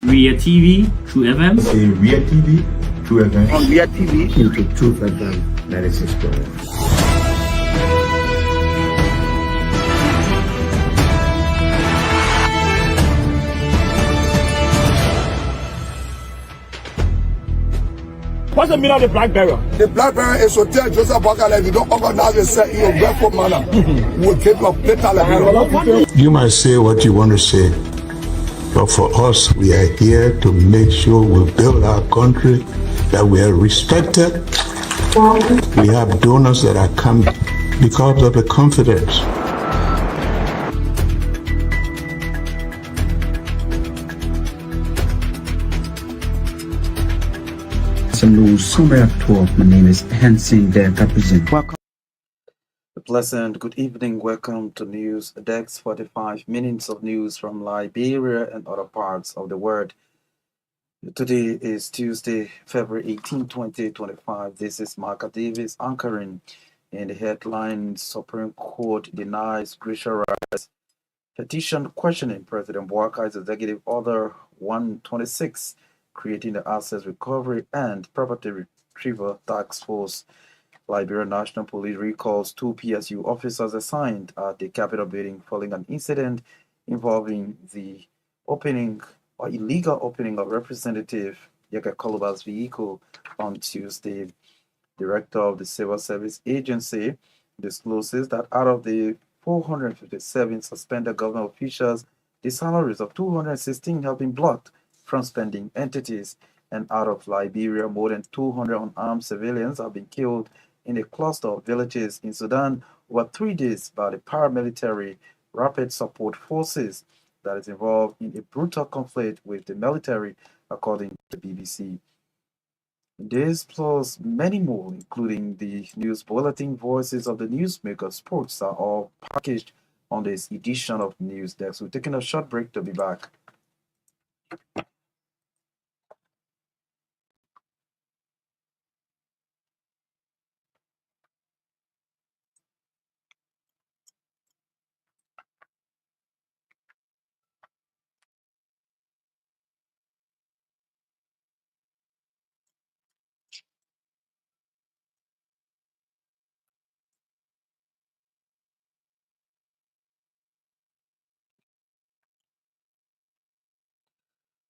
Ria TV, True FM. Say Ria TV, True FM. On Ria TV, into True FM 96.1. what's the meaning of the black barrier? The black barrier is to tell Joseph Bakala, if you don't organize yourself in a grateful manner, we'll take your plate like You might say what you want to say, but for us, we are here to make sure we build our country, that we are respected. We have donors that are coming because of the confidence. My name is Hansen the representative. Welcome. A pleasant good evening. Welcome to News Desk 45 minutes of news from Liberia and other parts of the world. Today is Tuesday, February 18, 2025. This is Marka Davis anchoring. In the headline, Supreme Court denies Grisha Rice petition questioning President Bouakai's Executive Order 126, creating the Assets Recovery and Property Retrieval Task Force. Liberia National Police recalls 2 PSU officers assigned at the Capitol building following an incident involving the opening or illegal opening of Representative Yaka Koluba's vehicle on Tuesday. Director of the Civil Service Agency discloses that out of the 457 suspended government officials, the salaries of 216 have been blocked from spending entities, and out of Liberia, more than 200 unarmed civilians have been killed in a cluster of villages in Sudan over 3 days by the paramilitary Rapid Support Forces that is involved in a brutal conflict with the military, according to the BBC. This plus many more, including the news bulletin, voices of the newsmaker, sports, are all packaged on this edition of News Desk. We're taking a short break to be back.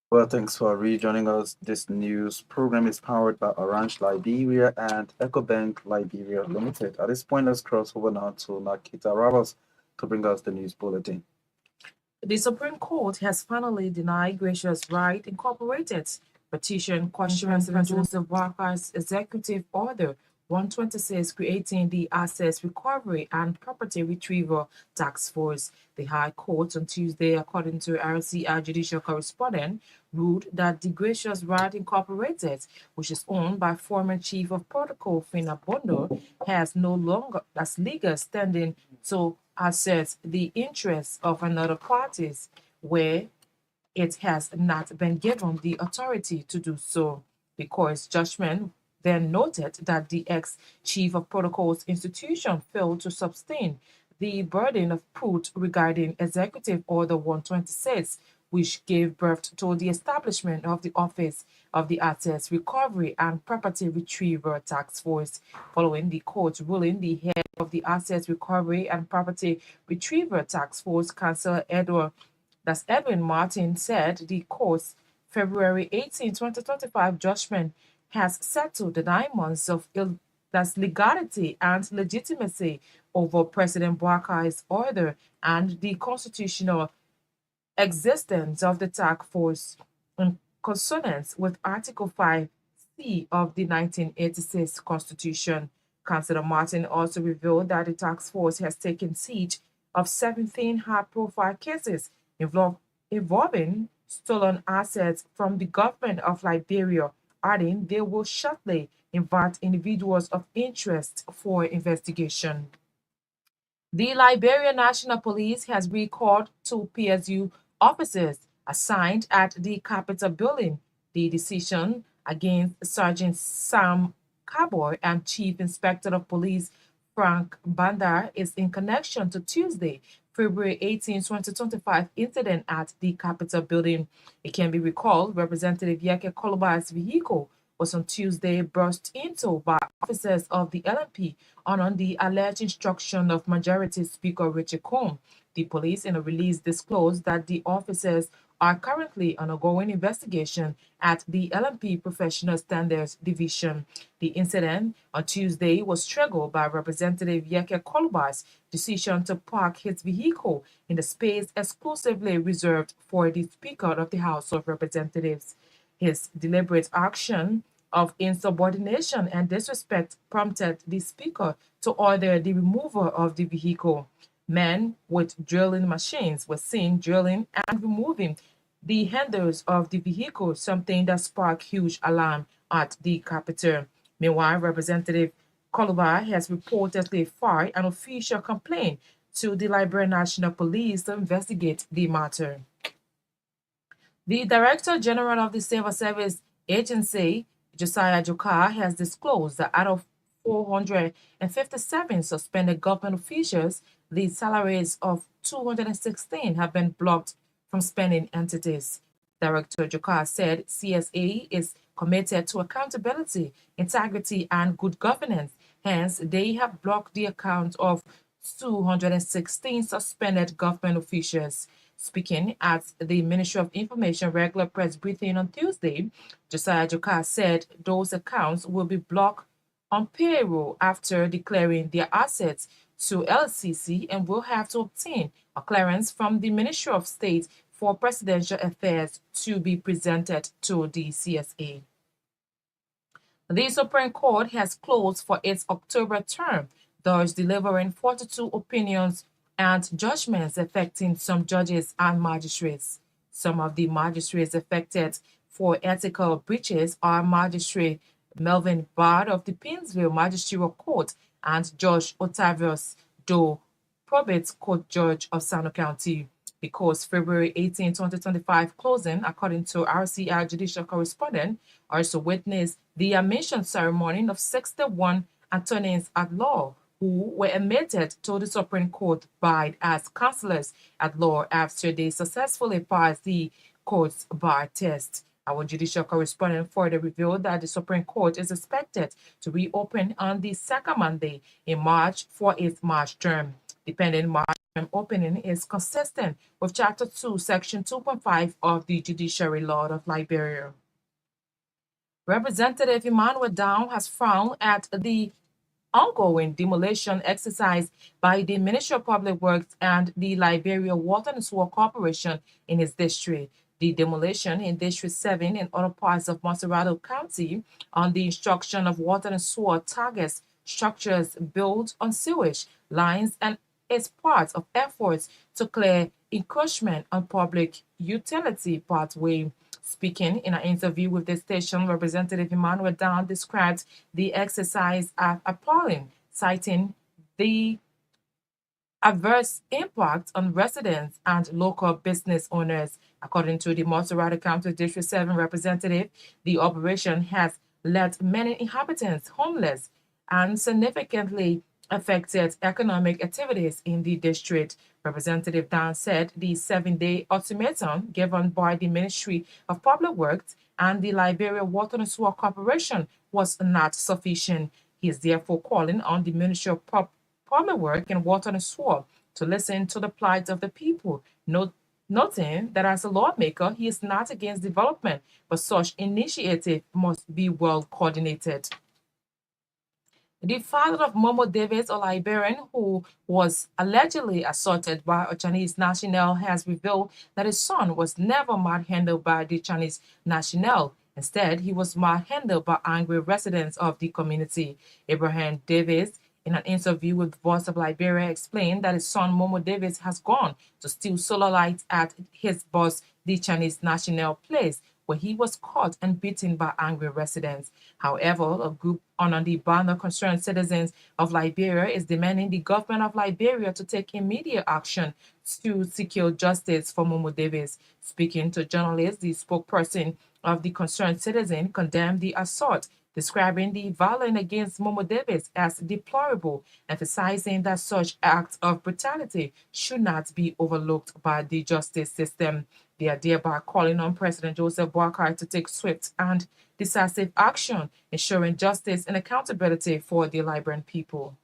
Well, thanks for rejoining us. This news program is powered by Orange Liberia and EcoBank Liberia Limited. At this point, let's cross over now to Naketa Roberts to bring us the news bulletin. The Supreme Court has finally denied Gracious Right Incorporated's petition questioning President Joseph Bouakai's Executive Order 126, creating the Assets Recovery and Property Retrieval Task Force. The High Court on Tuesday, according to RCI judicial correspondent, ruled that the Gracious Right Incorporated, which is owned by former Chief of Protocol Fina Bondo, has no longer as legal standing to assert the interests of another parties where it has not been given the authority to do so. The court's judgment then noted that the ex-chief of protocol's institution failed to sustain the burden of proof regarding Executive Order 126, which gave birth to the establishment of the Office of the Assets Recovery and Property Retrieval Task Force. Following the court's ruling, the head of the Assets Recovery and Property Retrieval Task Force, Councillor Edwin Martin, said the court's February 18, 2025 judgment has settled the 9 months of legality and legitimacy over President Bouakai's order and the constitutional existence of the task force in consonance with Article 5C of the 1986 Constitution. Councillor Martin also revealed that the task force has taken siege of 17 high-profile cases involving stolen assets from the government of Liberia, adding they will shortly invite individuals of interest for investigation. The Liberia National Police has recalled 2 PSU officers assigned at the Capitol building. The decision against Sergeant Sam Caboy and Chief Inspector of Police Frank Bandar is in connection to Tuesday, February 18, 2025 incident at the Capitol building. It can be recalled Representative Yeke Koloba's vehicle was on Tuesday burst into by officers of the LNP on the alleged instruction of Majority Speaker Richard Combs. The police in a release disclosed that the officers are currently undergoing investigation at the LNP Professional Standards Division. The incident on Tuesday was triggered by Representative Yeke Koloba's decision to park his vehicle in the space exclusively reserved for the Speaker of the House of Representatives. His deliberate action of insubordination and disrespect prompted the Speaker to order the removal of the vehicle. Men with drilling machines were seen drilling and removing the handles of the vehicle, something that sparked huge alarm at the Capitol. Meanwhile, Representative Koloba has reportedly filed an official complaint to the Liberian National Police to investigate the matter. The Director General of the Civil Service Agency, Josiah Joka, has disclosed that out of 457 suspended government officials, the salaries of 216 have been blocked from spending entities. Director Joka said CSA is committed to accountability, integrity, and good governance. Hence, they have blocked the account of 216 suspended government officials. Speaking at the Ministry of Information regular press briefing on Tuesday, Josiah Joka said those accounts will be blocked on payroll after declaring their assets to LCC and will have to obtain a clearance from the Ministry of State for Presidential Affairs to be presented to the CSA. The Supreme Court has closed for its October term, thus delivering 42 opinions and judgments affecting some judges and magistrates. Some of the magistrates affected for ethical breaches are Magistrate Melvin Bard of the Pinsville Magisterial Court and Judge Otavius Doe, Probate Court Judge of Sano County. The court's February 18, 2025 closing, according to RCR judicial correspondent, also witnessed the admission ceremony of 61 attorneys at law who were admitted to the Supreme Court bar as counselors at law after they successfully passed the court's bar test. Our judicial correspondent further revealed that the Supreme Court is expected to reopen on the second Monday in March for its March term. The pending March term opening is consistent with Chapter 2, Section 2.5 of the Judiciary Law of Liberia. Representative Emmanuel Down has frowned at the ongoing demolition exercise by the Ministry of Public Works and the Liberia Water and Sewer Corporation in his district. The demolition in District 7 and other parts of Monserrado County on the instruction of water and sewer targets structures built on sewage lines and is part of efforts to clear encroachment on public utility pathway. Speaking in an interview with the station, Representative Emmanuel Down described the exercise as appalling, citing the adverse impact on residents and local business owners. According to the Monserrado County District 7 representative, the operation has left many inhabitants homeless and significantly affected economic activities in the district. Representative Dan said the 7-day ultimatum given by the Ministry of Public Works and the Liberia Water and Sewer Corporation was not sufficient. He is therefore calling on the Ministry of Public Works and Water and Sewer to listen to the plight of the people, noting that as a lawmaker, he is not against development, but such initiative must be well coordinated. The father of Momo Davis, a Liberian who was allegedly assaulted by a Chinese national, has revealed that his son was never manhandled by the Chinese national. Instead, he was manhandled by angry residents of the community. Abraham Davis, in an interview with Voice of Liberia, explained that his son Momo Davis has gone to steal solar lights at his boss, the Chinese national place, where he was caught and beaten by angry residents. However, a group under the banner Concerned Citizens of Liberia is demanding the government of Liberia to take immediate action to secure justice for Momo Davis. Speaking to journalists, the spokesperson of the Concerned Citizen condemned the assault, describing the violence against Marka Davis as deplorable, emphasizing that such acts of brutality should not be overlooked by the justice system. They are thereby calling on President Joseph Boakai to take swift and decisive action, ensuring justice and accountability for the Liberian people.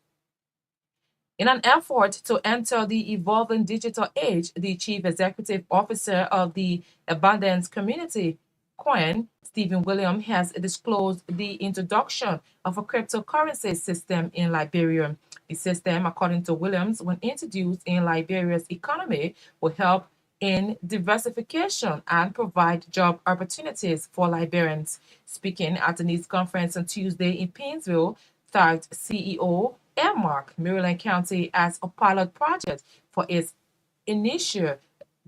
In an effort to enter the evolving digital age, the Chief Executive Officer of the Abundance Community, Myean, Stephen Williams, has disclosed the introduction of a cryptocurrency system in Liberia. The system, according to Williams, when introduced in Liberia's economy, will help in diversification and provide job opportunities for Liberians. Speaking at a news conference on Tuesday in Painesville, thanked CEO earmarked Maryland County as a pilot project for its initial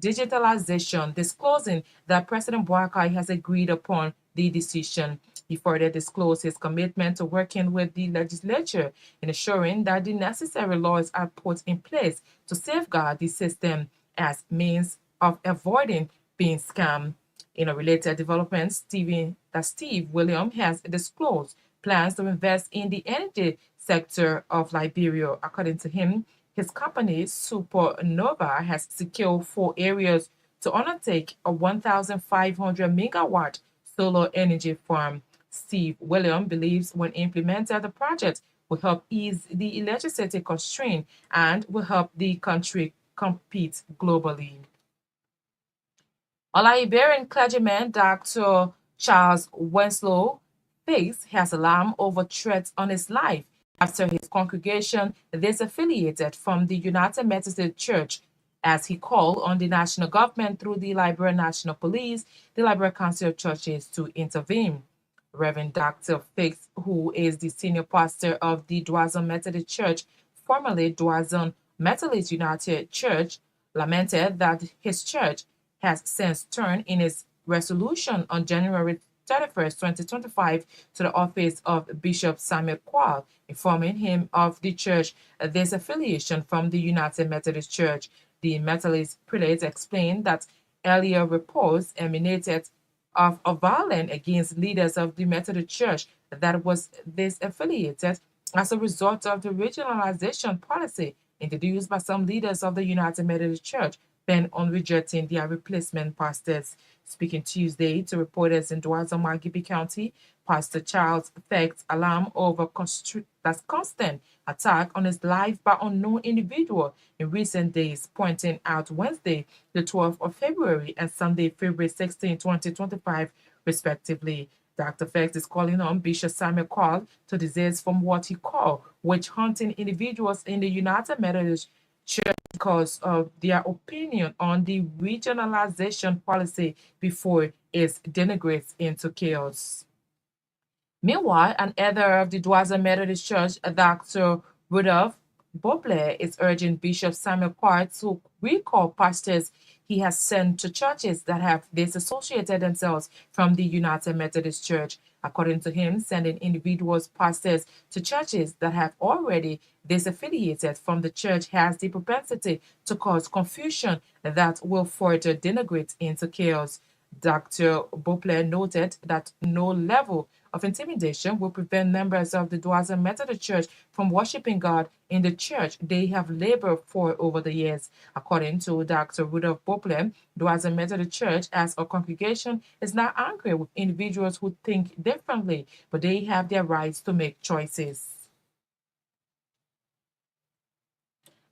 digitalization, disclosing that President Boakai has agreed upon the decision. He further disclosed his commitment to working with the legislature in ensuring that the necessary laws are put in place to safeguard the system as means of avoiding being scammed. In a related development, Steve Williams has disclosed plans to invest in the energy sector of Liberia. According to him, his company, Supernova, has secured 4 areas to undertake a 1,500 megawatt solar energy farm. Steve Williams believes when implemented, the project will help ease the electricity constraint and will help the country compete globally. A Liberian clergyman, Dr. Charles Winslow Face, has alarmed over threats on his life after his congregation disaffiliated from the United Methodist Church, as he called on the national government through the Liberian National Police, the Liberian Council of Churches, to intervene. Reverend Dr. Fix, who is the senior pastor of the Dwazon Methodist Church, formerly Dwazon Methodist United Church, lamented that his church has since turned in its resolution on January 31st, 2025, to the office of Bishop Samuel Qual, informing him of the church disaffiliation from the United Methodist Church. The Methodist prelate explained that earlier reports emanated of a violence against leaders of the Methodist Church that was disaffiliated as a result of the regionalization policy introduced by some leaders of the United Methodist Church, bent on rejecting their replacement pastors. Speaking Tuesday to reporters in Dwazon Margibi County, Pastor Charles Fecht alarmed over constant attack on his life by unknown individual in recent days, pointing out Wednesday, the 12th of February, and Sunday, February 16, 2025, respectively. Dr. Fecht is calling on Bishop Samuel Qual to desist from what he called witch hunting individuals in the United Methodist Church because of their opinion on the regionalization policy before it degenerates into chaos. Meanwhile, an elder of the Dwazon Methodist Church, Dr. Rudolph Boble, is urging Bishop Samuel Quart to recall pastors he has sent to churches that have disassociated themselves from the United Methodist Church. According to him, sending individuals, pastors, to churches that have already disaffiliated from the church has the propensity to cause confusion that will further degenerate into chaos. Dr. Bople noted that no level of intimidation will prevent members of the Dwazon Methodist Church from worshiping God in the church they have labored for over the years. According to Dr. Rudolph Bople, Dwazon Methodist Church as a congregation is not angry with individuals who think differently, but they have their rights to make choices.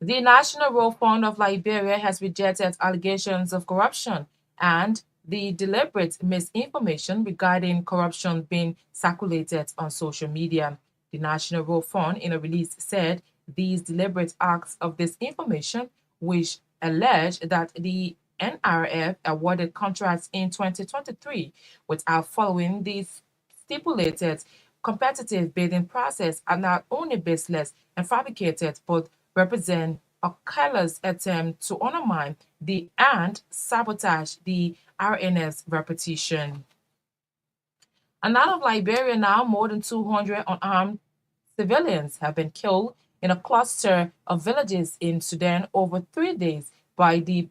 The National Road Fund of Liberia has rejected allegations of corruption and the deliberate misinformation regarding corruption being circulated on social media. The National Road Fund, in a release, said these deliberate acts of disinformation, which allege that the NRF awarded contracts in 2023 without following the stipulated competitive bidding process, are not only baseless and fabricated, but represent a callous attempt to undermine and sabotage the RNF's reputation. And out of Liberia now, more than 200 unarmed civilians have been killed in a cluster of villages in Sudan over 3 days by the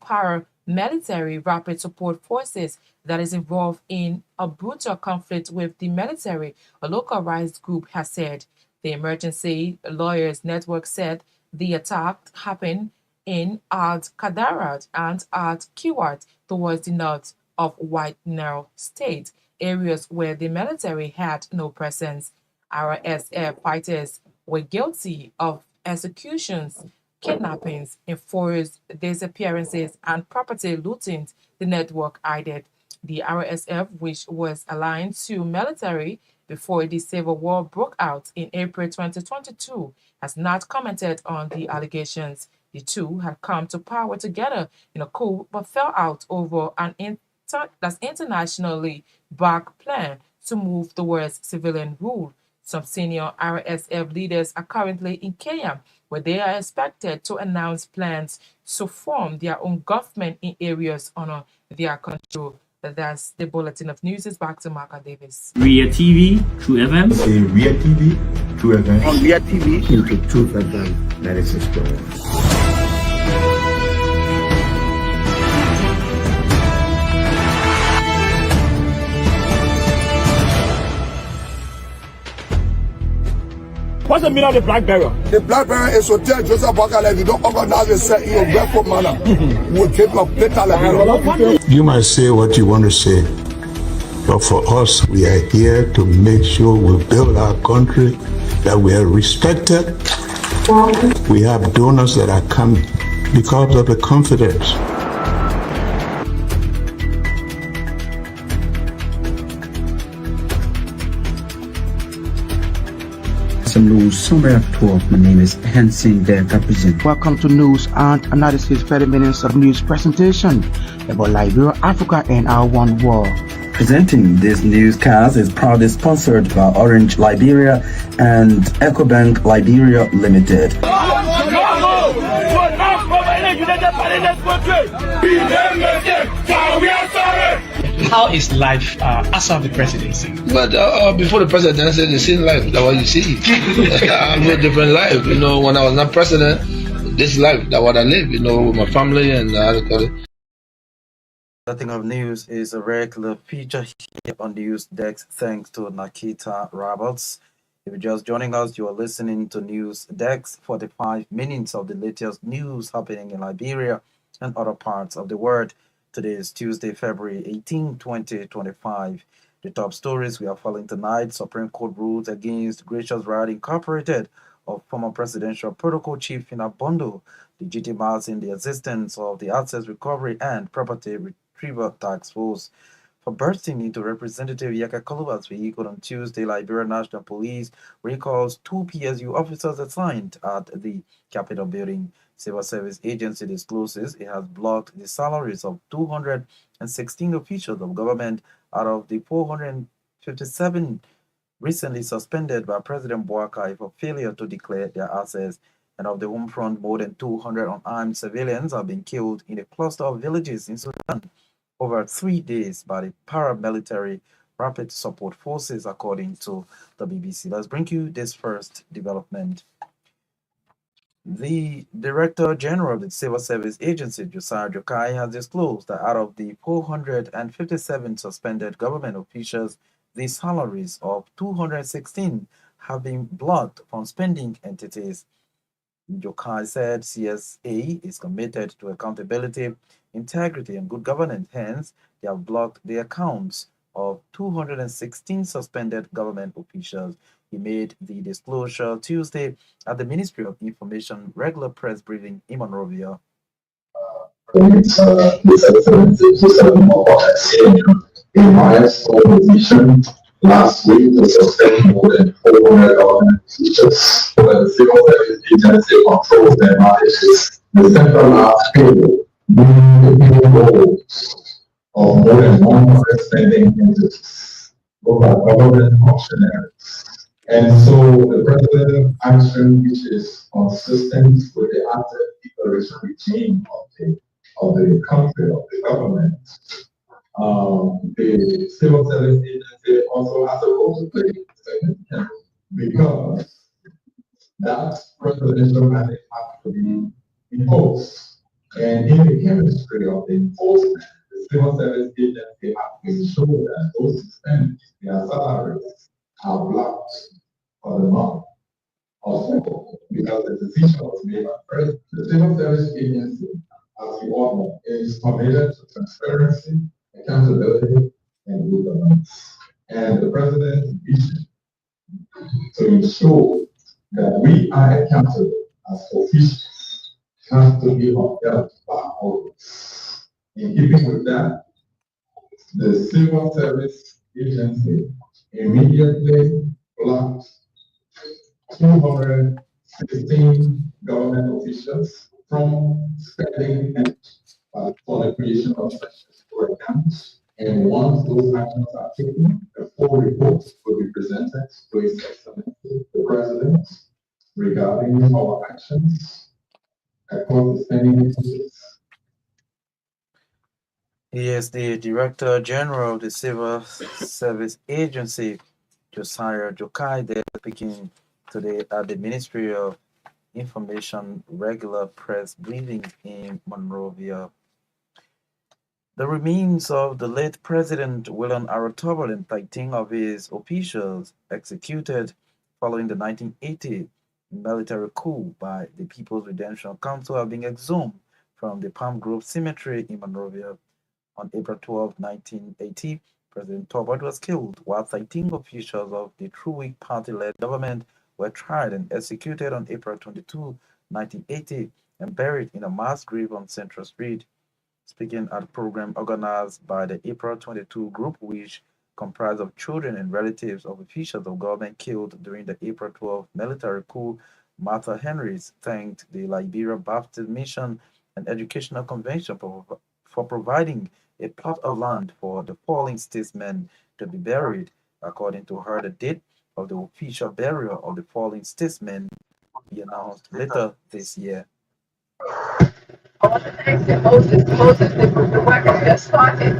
military rapid support forces that is involved in a brutal conflict with the military, a localized group has said. The Emergency Lawyers Network said the attack happened in Al-Qadarat and Al-Kiwat towards the north of White Nile State, areas where the military had no presence. RSF fighters were guilty of executions, kidnappings, enforced disappearances, and property looting, the network added. The RSF, which was aligned to military before the civil war broke out in April 2022, has not commented on the allegations. The two had come to power together in a coup but fell out over an internationally backed plan to move towards civilian rule. Some senior RSF leaders are currently in Kenya, where they are expected to announce plans to form their own government in areas under their control. That's the bulletin of news. Is back to Marka Davis. Ria TV, True FM. Say Ria TV, True FM. On Myean TV. Into Truth FM 96.1. What's the meaning of the black barrier? The black barrier is to tell Joseph Wakala if you don't organize yourself in a respectful manner, we'll take your plate. You might say what you want to say, but for us, we are here to make sure we build our country, that we are respected. We have donors that are coming because of the confidence. Some news summary of 12. My name is Hansen Naketa Roberts. Welcome to News and Analysis 30 minutes of news presentation about Liberia, Africa, and our one world. Presenting this newscast is proudly sponsored by Orange Liberia and EcoBank Liberia Limited. How is life after the presidency? But before the president, I said the same life. That's what you see. I live a different life. You know, when I was not president, this life, that's what I live. You know, with my family and Nothing of news is a regular feature here on the News Desk. Thanks to Naketa Roberts. If you're just joining us, you are listening to News Desk, 45 minutes of the latest news happening in Liberia and other parts of the world. Today is Tuesday, February 18, 2025. The top stories we are following tonight: Supreme Court rules against Gracious Right Incorporated of former presidential protocol chief Bondo, legitimizing the existence of the Access Recovery and Property Retrieval Task Force. For bursting into Representative Yakakoluwa's vehicle on Tuesday, Liberia National Police recalls 2 PSU officers assigned at the Capitol building. Civil Service Agency discloses it has blocked the salaries of 216 officials of government out of the 457 recently suspended by President Boakai for failure to declare their assets. And of the home front, more than 200 unarmed civilians have been killed in a cluster of villages in Sudan over 3 days by the paramilitary rapid support forces, according to the BBC. Let's bring you this first development. The Director General of the Civil Service Agency, Josiah Jokai, has disclosed that out of the 457 suspended government officials, the salaries of 216 have been blocked from spending entities. Jokai said CSA is committed to accountability, integrity, and good governance. Hence, they have blocked the accounts of 216 suspended government officials. He made the disclosure Tuesday at the Ministry of Information regular press briefing in Monrovia. In my position last week to suspend more than 400 government officials, but the civil service agency controls their manages the central last payroll, meaning the payrolls of more than 100 spending entities, both are government functionaries. And so the president's action, which is consistent with the asset declaration regime of the country, of the government, the civil service agency also has a role to play significant, because that presidential mandate has to be imposed. And in the chemistry of the enforcement, the civil service agency has to ensure that those expenditures, their salaries, are blocked for the month of April, because the decision was made by the president. The civil service agency, as you all know, is committed to transparency, accountability, and good governance. And the president's vision to ensure that we are accountable as officials has to be upheld by all. In keeping with that, the Civil Service Agency immediately blocked 216 government officials from spending for the creation of such escrow accounts. And once those actions are taken, a full report will be presented to His Excellency the President regarding our actions across the spending agencies. He is the Director General of the Civil Service Agency, Josiah Jokaide, speaking today at the Ministry of Information regular press briefing in Monrovia. The remains of the late President William R. Tobin and 13 of his officials executed following the 1980 military coup by the People's Redemption Council have been exhumed from the Palm Grove Cemetery in Monrovia. On April 12, 1980, President Tobin was killed, while 13 officials of the True party-led government were tried and executed on April 22, 1980, and buried in a mass grave on Central Street. Speaking at a program organized by the April 22 group, which comprised of children and relatives of officials of government killed during the April 12 military coup, Martha Henrys thanked the Liberia Baptist Mission and Educational Convention for providing a plot of land for the fallen statesmen to be buried. According to her, the date of the official burial of the fallen statesmen will be announced later this year. All the things that Moses the work has started.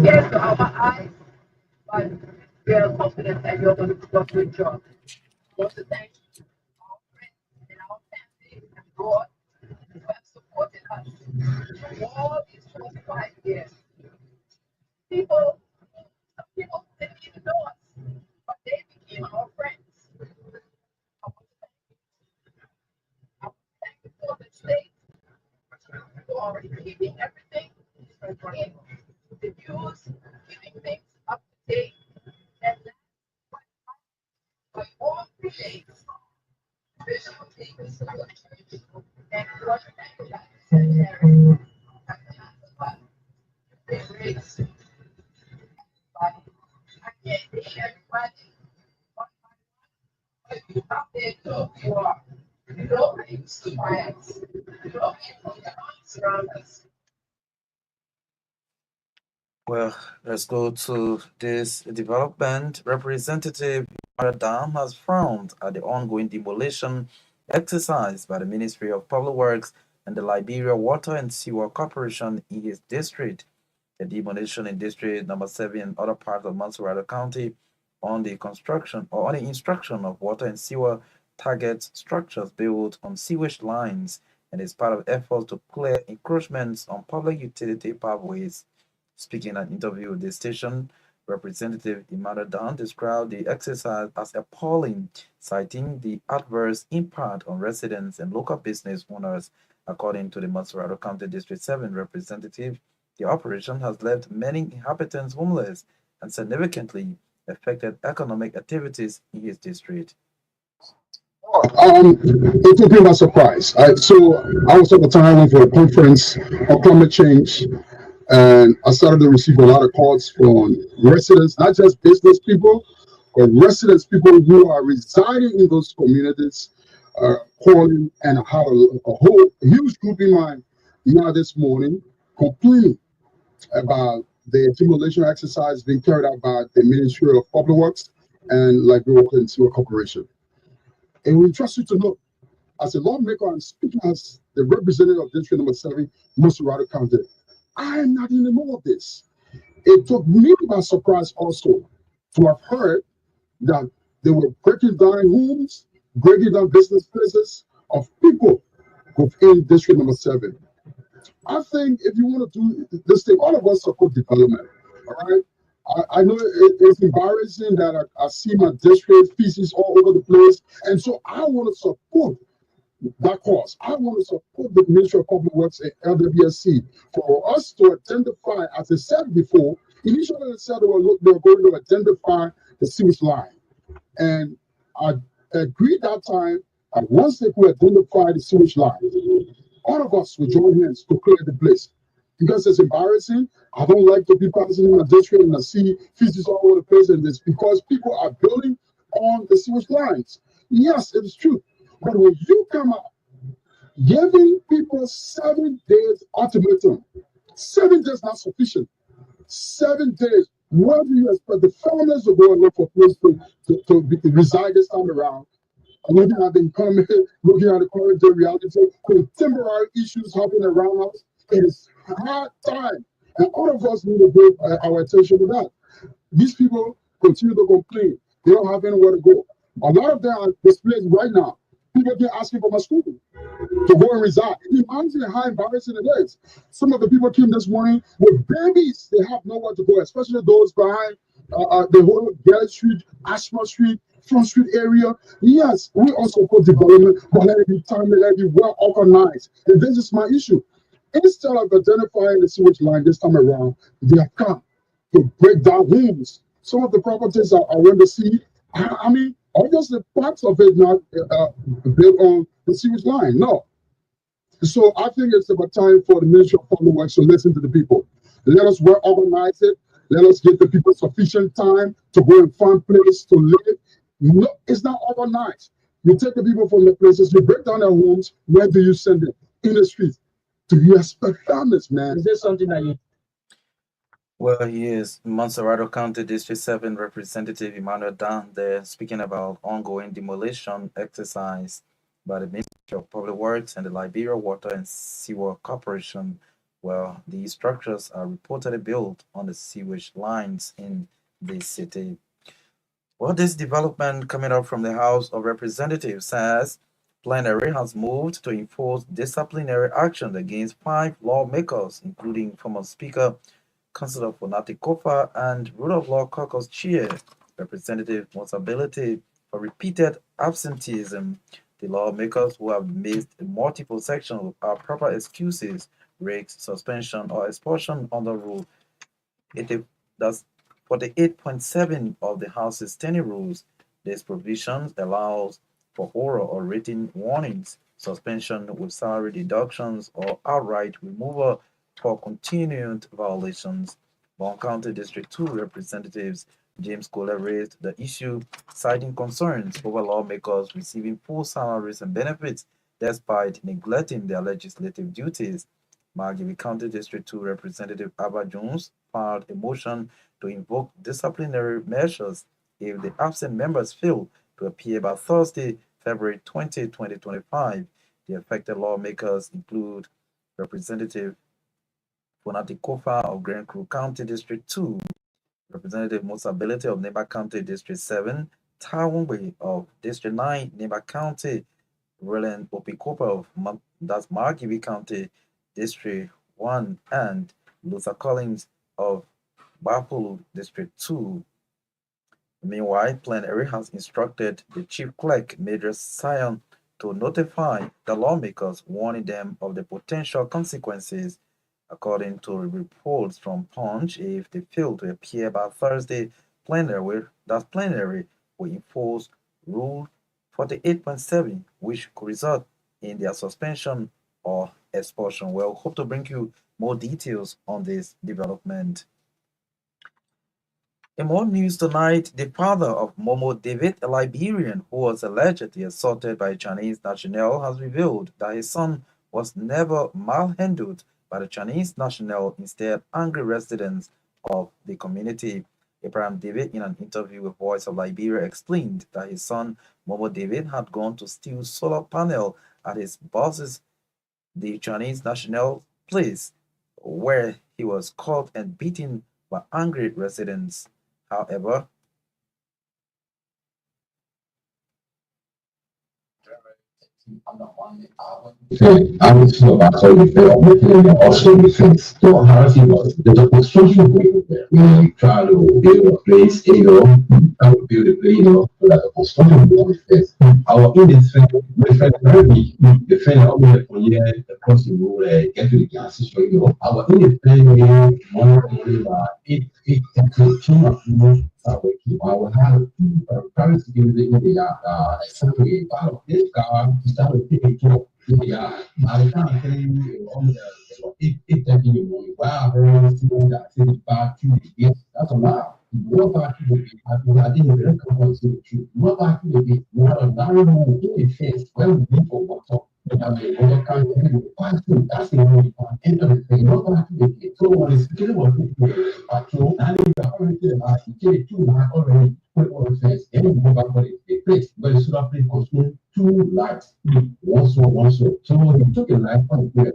Tears to our eyes, but we are confident that you're going to do a good job. I want to thank our friends and our family abroad who have supported us for all these 25 years. Some people didn't even know us, but they became our friends. I want to thank the corporate state for keeping everything in the news, keeping things up to date, and by all 3 days, visual things and what secretary I can't see everybody but you out there too, you are. You know how you see my eyes. You know how the arms around us. Well, let's go to this development. Representative Marka has frowned at the ongoing demolition exercise by the Ministry of Public Works and the Liberia Water and Sewer Corporation in his district. The demolition in District Number 7 and other parts of Montserrat County on the instruction of Water and Sewer targets structures built on sewage lines and is part of efforts to clear encroachments on public utility pathways. Speaking in an interview with the station, Representative Marka Davis described the exercise as appalling, citing the adverse impact on residents and local business owners. According to the Montserrat County District 7 representative, the operation has left many inhabitants homeless and significantly affected economic activities in his district. It took me by surprise. So I was at the time, I went for a conference on climate change, and I started to receive a lot of calls from residents, not just business people, but residents, people who are residing in those communities, calling, and I had a whole huge group in my yard this morning complaining about the demolition exercise being carried out by the Ministry of Public Works and Liberia Water and Sewer Corporation. And we trust you to know, as a lawmaker, I'm speaking as the representative of District Number 7, Montserrat County. I am not in the know of this. It took me by surprise also to have heard that they were breaking down homes, breaking down business places of people within district number 7. I think if you want to do this thing, all of us support development. All right. I know it's embarrassing that I see my district feces all over the place. And so I want to support that cause. I want to support the Ministry of Public Works and LWSC for us to identify, as I said before, initially they said they were going to identify the sewage line. And I agreed that time that once they could identify the sewage line, all of us will join hands to clear the place. Because it's embarrassing. I don't like to be passing in a district and I see feces all over the place, and it's because people are building on the sewage lines. Yes, it is true. But when you come out giving people 7 days ultimatum, 7 days not sufficient. 7 days. What do you expect the farmers to go and look for a place to reside this time around? Looking at the economy, looking at the current day reality, contemporary issues happening around us. It is hard time, and all of us need to give our attention to that. These people continue to complain. They don't have anywhere to go. A lot of them are displaced right now. People get asking for my school to go and reside. Imagine how embarrassing it is. Some of the people came this morning with babies. They have nowhere to go, especially those behind the whole Gale Street, Ashmore Street, Front Street area. Yes, we also support development, but let it be timely, let it be well organized. And this is my issue. Instead of identifying the sewage line this time around, they have come to break down homes. Some of the properties I went to see, I mean, obviously parts of it not built on the sewage line. No. So I think it's about time for the Ministry of Public Works to listen to the people. Let us well organize it. Let us give the people sufficient time to go and find place to live. No, it's not organized. You take the people from the places, you break down their homes. Where do you send them? In the streets. Do you expect fairness, man? Is there something that you... Well, he is Montserrado County District 7 Representative Emmanuel Dan there speaking about ongoing demolition exercise by the Ministry of Public Works and the Liberia Water and Sewer Corporation. Well, these structures are reportedly built on the sewage lines in the city. Well, this development coming up from the House of Representatives says plenary has moved to enforce disciplinary action against 5 lawmakers, including former Speaker Councillor Fonati Kofa and Rule of Law Caucus Chair Representative Mosability for repeated absenteeism. The lawmakers who have missed multiple sections are proper excuses, rakes, suspension, or expulsion under Rule 48.7 of the House's standing rules. This provision allows for oral or written warnings, suspension with salary deductions, or outright removal for continued violations. Bond County District 2 representatives James Kohler raised the issue, citing concerns over lawmakers receiving full salaries and benefits despite neglecting their legislative duties. Margibi County District 2 Representative Abba Jones filed a motion to invoke disciplinary measures if the absent members fail to appear by Thursday, February 20, 2025. The affected lawmakers include Representative Fonati Kofa of Grand Crew County District 2, Representative Mosability of Neba County District 7, Tawungwe of District 9, Neba County, Roland Opikopa of Margibi County District 1, and Luther Collins of Bapulu District 2. Meanwhile, plenary has instructed the Chief Clerk, Major Sion, to notify the lawmakers, warning them of the potential consequences. According to reports from Punch, if they fail to appear by Thursday, plenary will enforce Rule 48.7, which could result in their suspension or expulsion. We'll hope to bring you more details on this development. In more news tonight, the father of Momo David, a Liberian who was allegedly assaulted by a Chinese national, has revealed that his son was never malhandled by the Chinese national, instead angry residents of the community. Abraham David, in an interview with Voice of Liberia, explained that his son Momo David had gone to steal solar panel at his boss's, the Chinese national place, where he was caught and beaten by angry residents. However, I was sure about how you felt within and also defense. So how he was there's a construction going there. We try to build a place, try to build a place, so that the construction will be fixed. Our Indian friend, my friend Ravi, the friend out there for year across the road, get to the gas station, Our Indian friend here, more than 8 of our have private security in the assembly part of this car, started taking care yeah, I can't tell you on the if that you know, wow, that city back to the yes, that's a lot. What back to the I didn't even come on to the truth. What back to the we had a narrow in the face when we for what's up. I mean, what kind of thing pass through that's the only part. End of the thing, what back to the so what is still what to patrol and it's already about to get two already put on the face and go back for the place, but it's not being consumed two lights. One so. So he took a light from the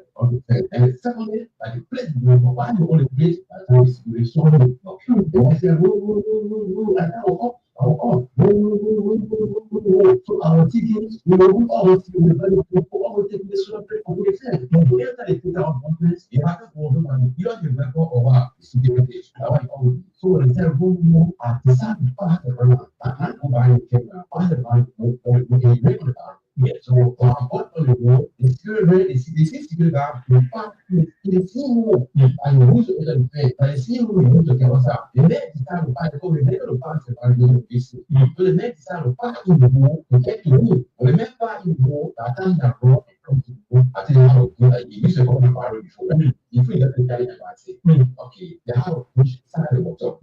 fence. And secondly, like the place, why you only place we saw him. They want to say, and so our teachings, we always see the value of people always take this sort of thing from the fence. After they take out one place, you have to go over and you don't have to over the security. So they say, at the same part of the road, I go by the camera, I the yeah, so what on the wall, the security, the security guard, the CEO, and who's the faith, and the CEO who to get us out. The next time we find the code, the next time we find the this. So the next time we find in the wall, we get to move. Remember in the wall, that time that brought it comes to the wall. I tell you how to do that. You used to go to the fire before. If we get the guy that I say, okay, the how which side of what's up.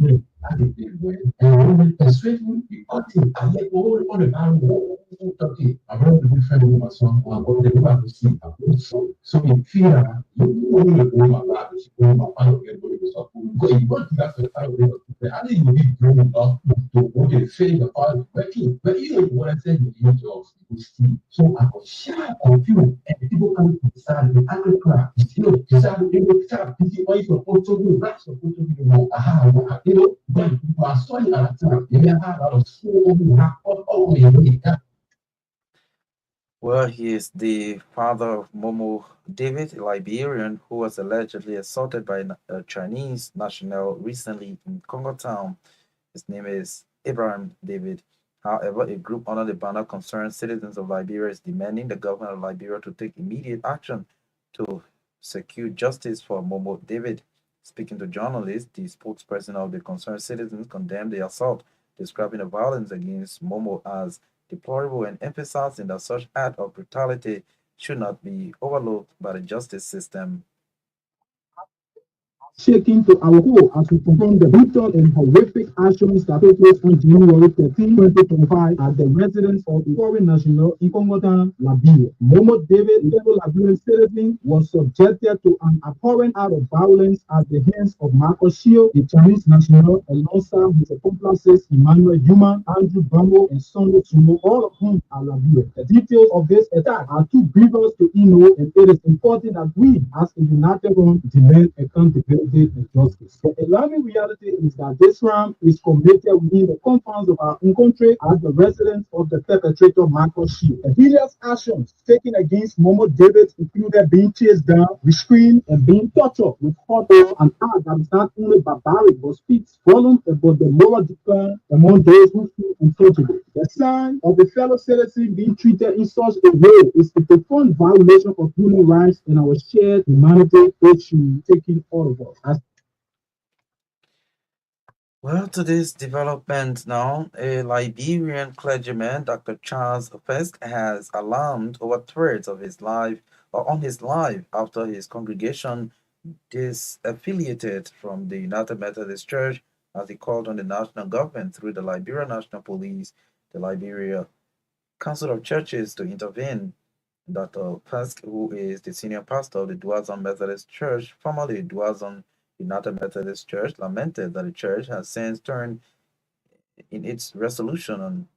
I think they went, and when we persuade him, we got him, and yet all the barrel, okay, I brought the different woman, so I'm going to go to see her. So in fear, you only go my lab, you go my final get going to stop. Go, you go to that for the final day of the I think you need to bring up to okay, failing the final, but you know what I said, you need jobs, you see. So I was shy of you, and people come to decide the angry crowd, decide to start, you see, why you're supposed to do, that's supposed to be, but people are sorry at the time, they have a lot of school, who have all Well, he is the father of Momo David, a Liberian who was allegedly assaulted by a Chinese national recently in Congo Town. His name is Abraham David. However, a group under the banner Concerned Citizens of Liberia is demanding the government of Liberia to take immediate action to secure justice for Momo David. Speaking to journalists, the spokesperson of the Concerned Citizens condemned the assault, describing the violence against Momo as deplorable and emphasizing that such act of brutality should not be overlooked by the justice system. Shaking to our core as we confront the brutal and horrific actions that took place on January 13, 2025 at the residence of the foreign national in Congotan, Liberia. Momo David, fellow Liberian citizen, was subjected to an abhorrent act of violence at the hands of Marcus Shio, the Chinese national, alongside his accomplices Emmanuel Juma, Andrew Bambo, and Sunday Sumo, all of whom are Liberian. The details of this attack are too grievous to know, and it is important that we, as a united front, demand accountability and justice. The alarming reality is that this crime is committed within the confines of our own country as the residence of the perpetrator Marcus Shio. The heinous actions taken against Momo David included being chased down, restrained, and being tortured with hot oil, an act that is not only barbaric but speaks volumes about the moral decline among those who feel untouchable. The sign of a fellow citizen being treated in such a way is a profound violation of human rights and our shared humanity, which should be taken all of us. Well, to this development now, a Liberian clergyman, Dr. Charles Fisk, has alarmed over threats of his life or on his life after his congregation disaffiliated from the United Methodist Church as he called on the national government through the Liberia National Police, the Liberia Council of Churches to intervene. Dr. Fisk, who is the senior pastor of the Duazon Methodist Church, formerly Duazon United Methodist Church, lamented that the church has since turned in its resolution on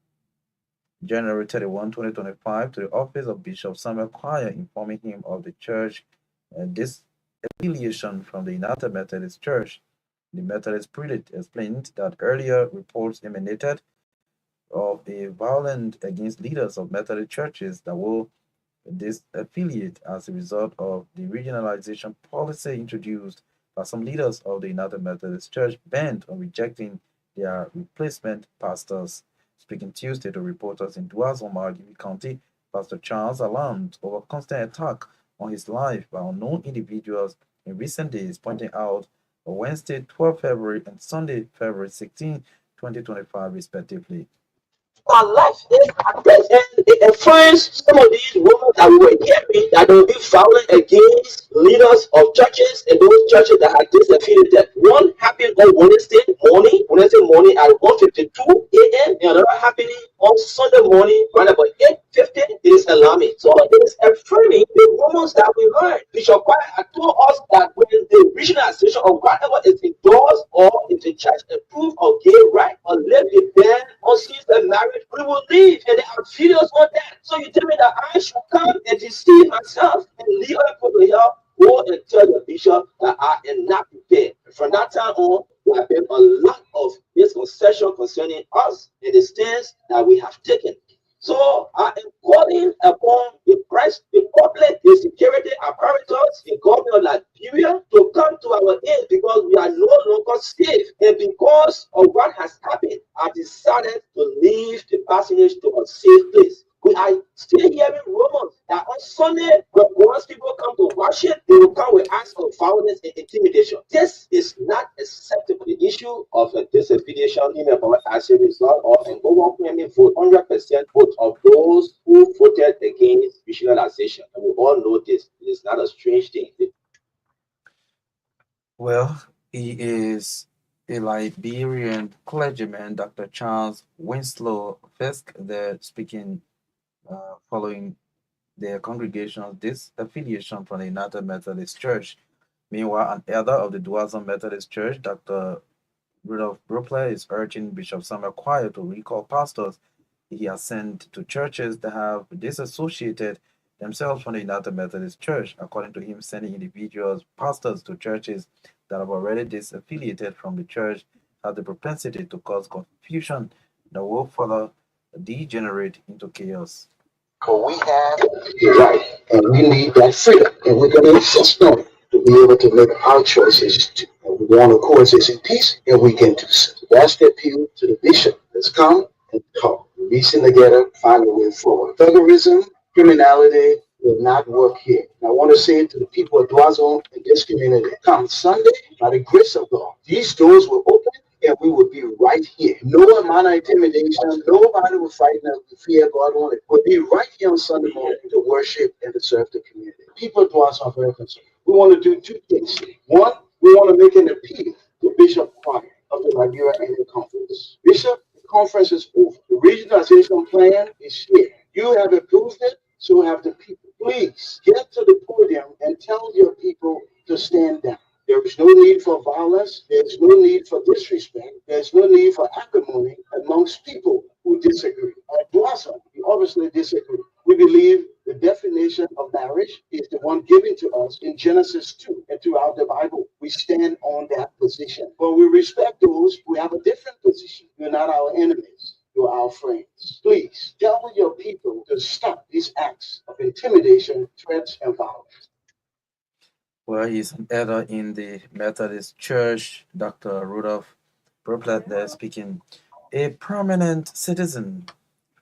January 31, 2025, to the office of Bishop Samuel Choir, informing him of the church disaffiliation from the United Methodist Church. The Methodist prelate explained that earlier reports emanated of a violence against leaders of Methodist churches that will this affiliate as a result of the regionalization policy introduced by some leaders of the United Methodist Church bent on rejecting their replacement pastors. Speaking Tuesday to reporters in Duazon, Margibi County, Pastor Charles alarmed over constant attack on his life by unknown individuals in recent days, pointing out on Wednesday, 12 February and Sunday, February 16, 2025, respectively. Our life is at present it influence some of these women that we were hearing that they will be violent against leaders of churches and those churches that had disaffiliated. One happened on Wednesday morning at 1:52 a.m. and another happening on Sunday morning around about 8:50. It is alarming. So it is affirming the rumors that we heard. Bishop White had told us that when the regionalization of whatever is endorsed or if the church approve of gay right or live the ban on same-sex marriage, we will leave. And there are videos on that. So you tell me that I should come and deceive myself and leave other people here, go and tell the bishop that I am not prepared. From that time on, there have been a lot of misconception concerning us and the stance that we have taken. So I am calling upon the press, the public, the security apparatus, the government of Liberia to come to our aid because we are no longer safe. And because of what has happened, I decided to leave the passengers to a safe place. We are still hearing rumors that on Sunday, when once people come to worship, they will come with acts of violence and intimidation. This is not acceptable. The issue of a disaffiliation in about as a result of an overwhelming vote, 100% vote of those who voted against regionalization. And we all know this. It is not a strange thing. Well, he is a Liberian clergyman, Dr. Charles Winslow Fisk, there speaking following their congregation's disaffiliation from the United Methodist Church. Meanwhile, an elder of the Duazon Methodist Church, Dr. Rudolph Brupler, is urging Bishop Samuel Choir to recall pastors he has sent to churches that have disassociated themselves from the United Methodist Church. According to him, sending individuals, pastors to churches that have already disaffiliated from the church have the propensity to cause confusion that will further degenerate into chaos. Because we have the right and we need that freedom. And we're going to insist on it to be able to make our choices. And we want to coexist in peace, and we can do so. That's the appeal to the bishop. Let's come and talk. Reason together, find a way forward. Thuggerism, criminality will not work here. And I want to say to the people of Duazon in this community, come Sunday, by the grace of God, these doors will open and we will be right here. No amount of intimidation, nobody will fight us with fear God wanted. We'll be right here on Sunday morning to worship and to serve the community. People of Duazon are very concerned. We want to do two things. One, we want to make an appeal to Bishop Choir of the Liberia Annual Conference. Bishop, the conference is over. The regionalization plan is here. You have approved it, so have the people. Please get to the podium and tell your people to stand down. There is no need for violence. There is no need for disrespect. There is no need for acrimony amongst people who disagree. At Blossom, we obviously disagree. We believe the definition of marriage is the one given to us in Genesis 2 and throughout the Bible. We stand on that position. But we respect those who have a different position. You're not our enemies. You're our friends. Please tell your people to stop these acts of intimidation, threats, and violence. Well, he's an elder in the Methodist Church, Dr. Rudolph Brupler, there speaking. A prominent citizen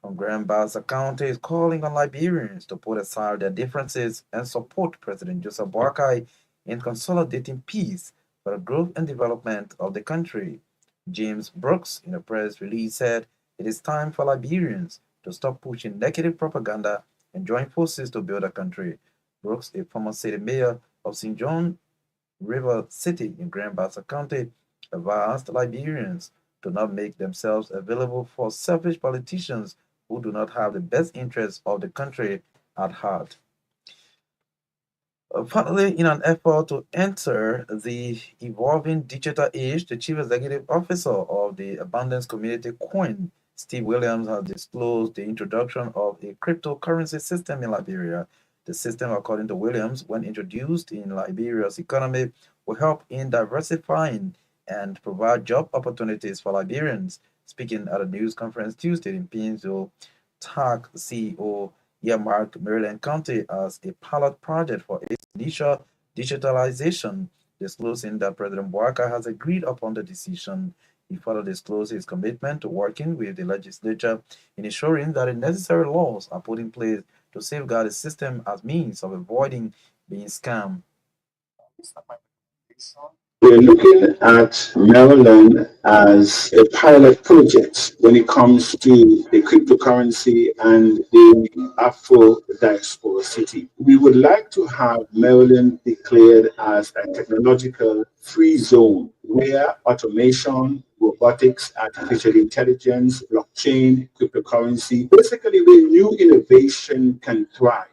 from Grand Bassa County is calling on Liberians to put aside their differences and support President Joseph Boakai in consolidating peace for the growth and development of the country. James Brooks, in a press release, said it is time for Liberians to stop pushing negative propaganda and join forces to build a country. Brooks, a former city mayor of St. John River City in Grand Bassa County, advised Liberians to not make themselves available for selfish politicians who do not have the best interests of the country at heart. Finally, in an effort to enter the evolving digital age, the Chief Executive Officer of the Abundance Community Coin, Steve Williams, has disclosed the introduction of a cryptocurrency system in Liberia. The system, according to Williams, when introduced in Liberia's economy, will help in diversifying and provide job opportunities for Liberians. Speaking at a news conference Tuesday in Painesville, TAC CEO earmarked Maryland County as a pilot project for its initial digitalization, disclosing that President Boaka has agreed upon the decision. He further disclosed his commitment to working with the legislature in ensuring that the necessary laws are put in place to safeguard the system as means of avoiding being scammed. We're looking at Maryland as a pilot project when it comes to the cryptocurrency and the Afro diaspora city. We would like to have Maryland declared as a technological free zone where automation, robotics, artificial intelligence, blockchain, cryptocurrency, basically where new innovation can thrive,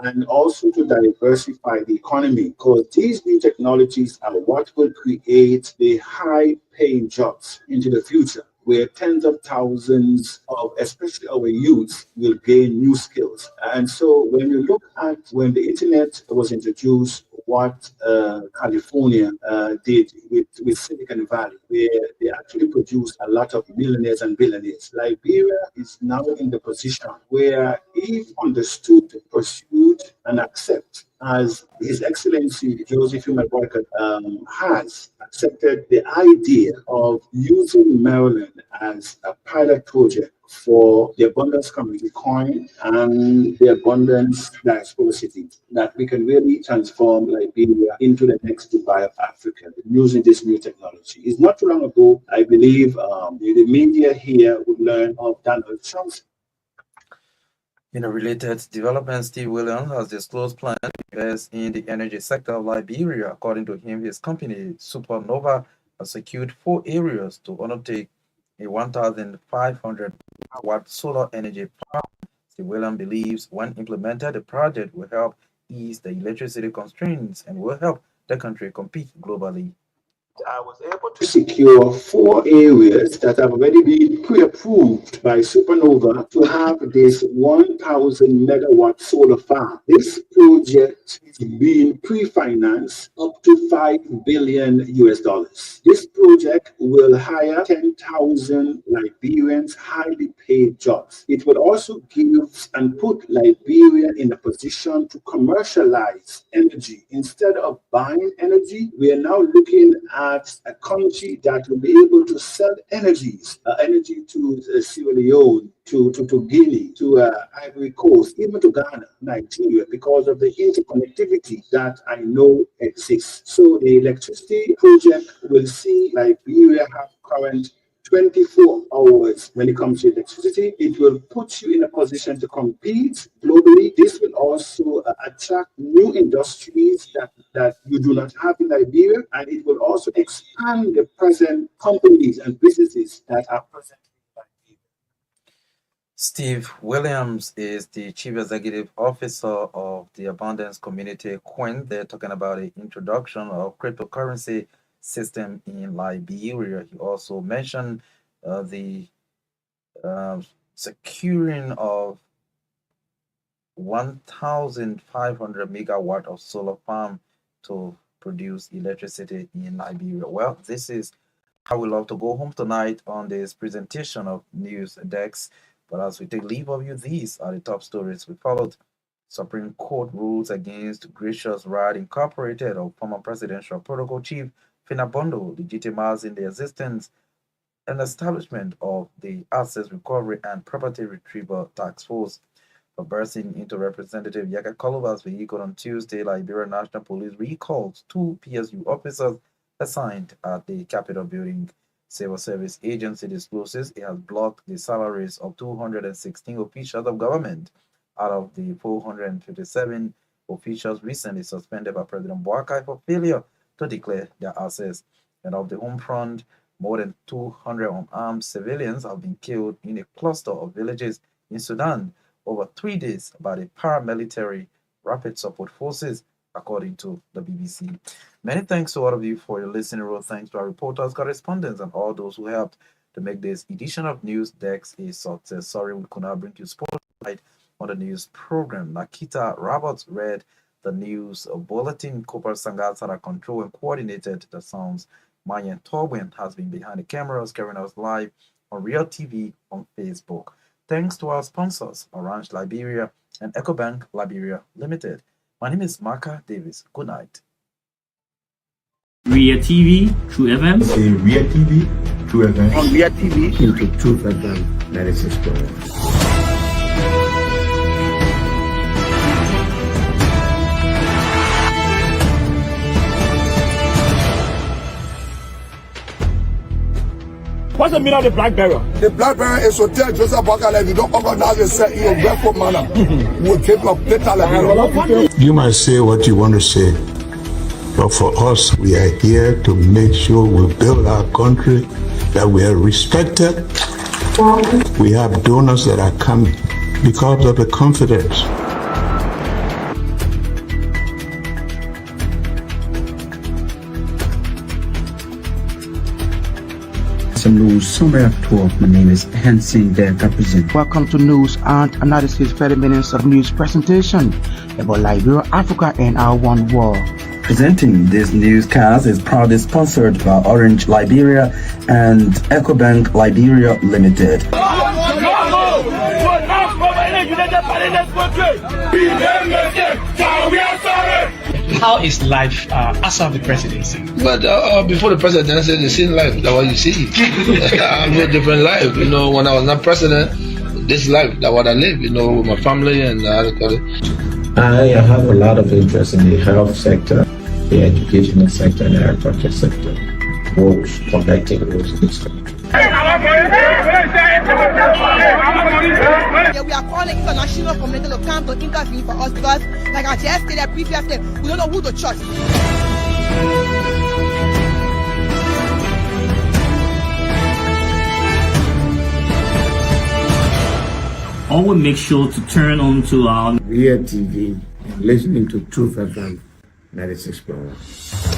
and also to diversify the economy, because these new technologies are what will create the high-paying jobs into the future, where tens of thousands of, especially our youth, will gain new skills. And so when you look at when the internet was introduced, what California did with Silicon Valley, where they actually produced a lot of millionaires and billionaires. Liberia is now in the position where, if understood, pursued, and accepted, as His Excellency Joseph Marka has accepted the idea of using Maryland as a pilot project for the abundance community coin and the abundance diaspora city, that we can really transform Liberia into the next Dubai of Africa using this new technology. It's not too long ago, I believe the media here would learn of Donald Trump's. In a related development, Steve Williams has disclosed plans to invest in the energy sector of Liberia. According to him, his company, Supernova, has secured 4 areas to undertake a 1,500 watt solar energy plant. Steve Williams believes when implemented, the project will help ease the electricity constraints and will help the country compete globally. I was able to secure 4 areas that have already been pre-approved by Supernova to have this 1,000 megawatt solar farm. This project is being pre-financed up to $5 billion US. This project will hire 10,000 Liberians, highly paid jobs. It will also give and put Liberia in a position to commercialize energy. Instead of buying energy, we are now looking at a country that will be able to sell energy to Sierra Leone, to Guinea, to Ivory Coast, even to Ghana, Nigeria, because of the interconnectivity that I know exists. So the electricity project will see Liberia have current 24 hours when it comes to electricity. It will put you in a position to compete globally. This will also attract new industries that you do not have in Liberia, and it will also expand the present companies and businesses that are present. Steve Williams is the Chief Executive Officer of the Abundance Community Quinn. They're talking about the introduction of cryptocurrency system in Liberia. He also mentioned the securing of 1,500 megawatt of solar farm to produce electricity in Liberia. Well, this is how we love to go home tonight on this presentation of News Dex. But as we take leave of you, these are the top stories we followed. Supreme Court rules against Gracious Right Incorporated of former Presidential Protocol Chief Finabondo, legitimizing the existence and establishment of the Assets Recovery and Property Retrieval Task Force. For bursting into Representative Yaka Koloba's vehicle on Tuesday, Liberia National Police recalled 2 PSU officers assigned at the Capitol building. Civil Service Agency discloses it has blocked the salaries of 216 officials of government out of the 457 officials recently suspended by President Boakai for failure to declare their assets. And of the home front, more than 200 unarmed civilians have been killed in a cluster of villages in Sudan over 3 days by the paramilitary Rapid Support Forces, according to the BBC. Many thanks to all of you for your listening role. Thanks to our reporters, correspondents, and all those who helped to make this edition of News Dex a success. Sorry we could not bring you spotlight on the news program. Naketa Roberts read the news bulletin. Cooper Sangatsara controlled and coordinated the sounds. Myean Torgbean has been behind the cameras, carrying us live on Real TV on Facebook. Thanks to our sponsors, Orange Liberia and EcoBank Liberia Limited. My name is Marka Davis. Good night. Ria TV, True FM. Say Ria TV, True FM. On Ria TV. Into True FM 96.1. What's the meaning of the black barrier? The black barrier is to tell Joseph Bakala if you don't organize yourself in a respectful manner, we will take your plate Liberia. You might say what you want to say, but for us, we are here to make sure we build our country, that we are respected. We have donors that are coming because of the confidence. Some news summary of 12. My name is Hansen Roberts. Welcome to News and Analysis 30 minutes of news presentation about Liberia, Africa, and our one world. Presenting this newscast is proudly sponsored by Orange Liberia and EcoBank Liberia Limited. How is life after the presidency? But before the presidency, the same life, that what you see. I live a different life. You know, when I was not president, this life, that what I live, you know, with my family and I have a lot of interest in the health sector, the educational sector, and the agriculture sector. Roads, connecting roads in this country. Yeah, we are calling international community to come to intervene for us because, like I just stated previously, we don't know who to trust. Always make sure to turn on to our Ria TV and listening to True FM 96.1.